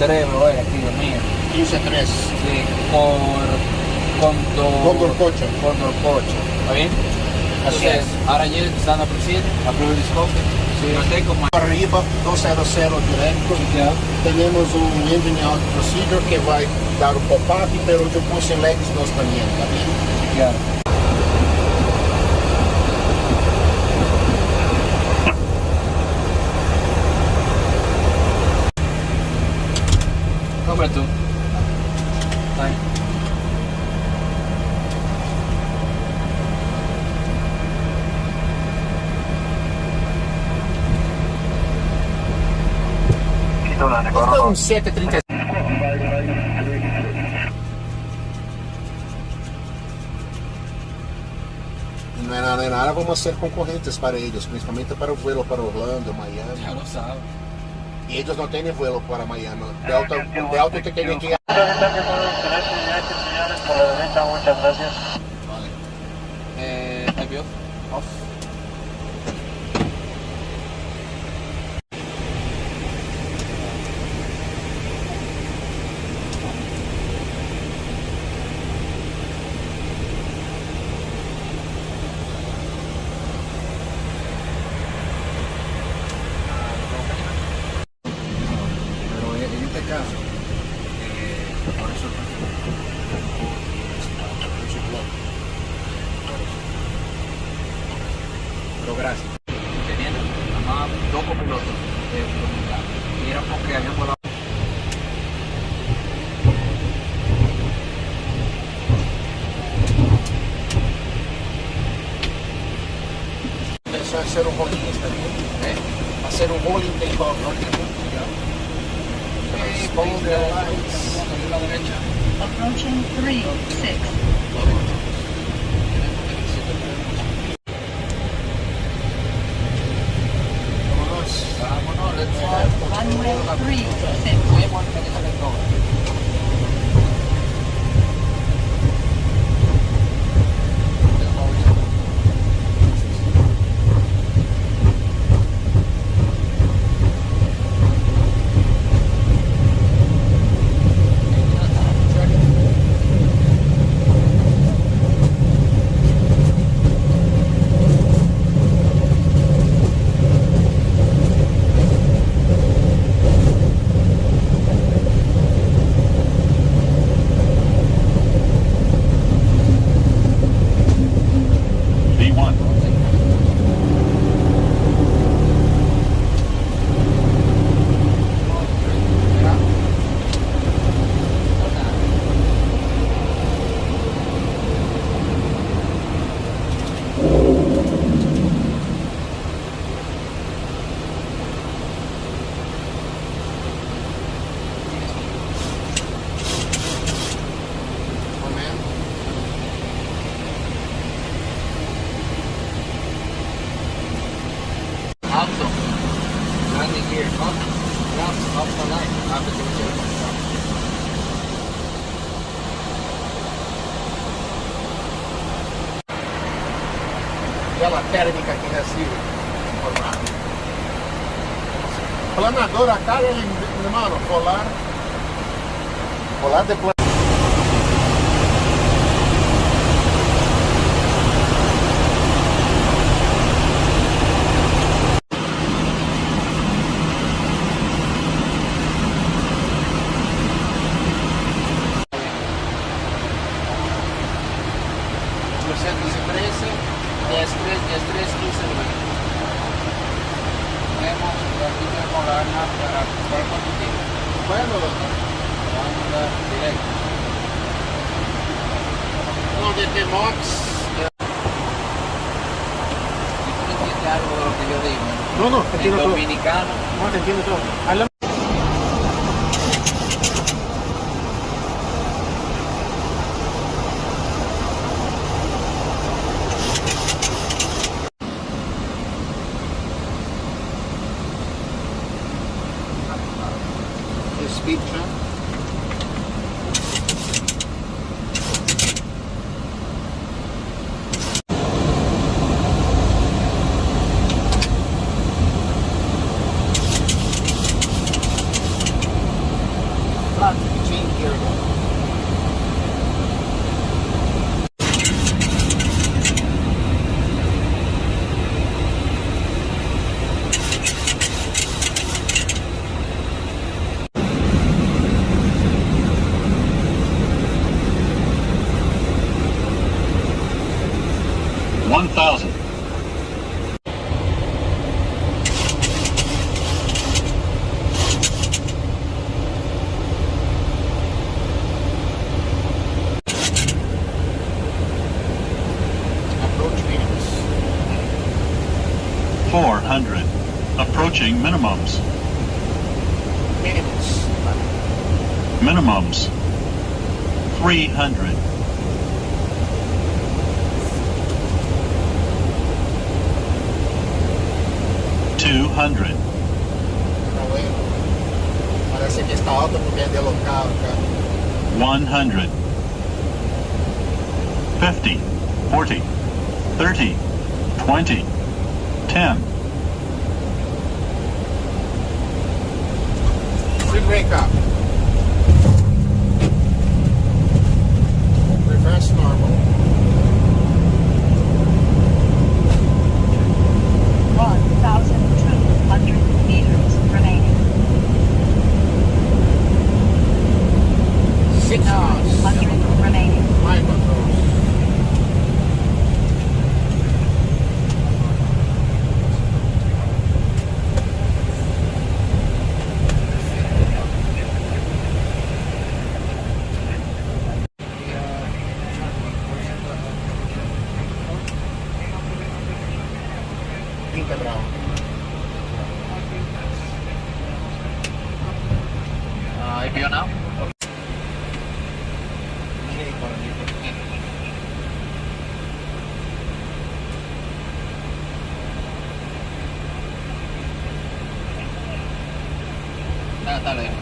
15-3, bro, aquí, Dios mío. 15-3. Sí, Condor Cocho. ¿Está bien? Así es. Arajet está na procedure, approve the scope. Sí. Não tem como. Arriba, 200 direto. Temos engine out procedure que vai dar o pop-up, pero eu puse legs 2 também, tá bem? Claro. Compra tú. Ahí. Este é um 730. Não é nada, vamos ser concorrentes para eles, principalmente para o vuelo para Orlando, Miami. Ya lo sabes. E eles não têm vuelo para Miami. Delta te tiene que ir. Vale. Heavy off. Pero en este caso, por eso pero gracias. Teniendo nada más 2 copilotos dominicanos. Y era porque habían volado. Isso vai ser um rolinho também. Vai ser um rolling takeoff. Approaching 3-6. Vámonos, let's fly. Runway 3-6. Here, up the line, after the Aquela térmica que recebe informado. Planador, a cara, mano, volar de plano. Bueno, directo. no, de Mox. ¿Y tú entiendes algo de lo que yo digo? No, te entiendo En todo. dominicano. No, te entiendo todo. Habla. Speed trap. Approaching minimums. Mínimos. Minimums. 300. 200. Não é? Parece que está alta porque é deslocado, cara. 100. 50. 40. 30. 20. 10. Free brake up. Reverse normal. 1,200 meters remaining. 600 remaining. Mind controls. Integral. APO now? Está lejos.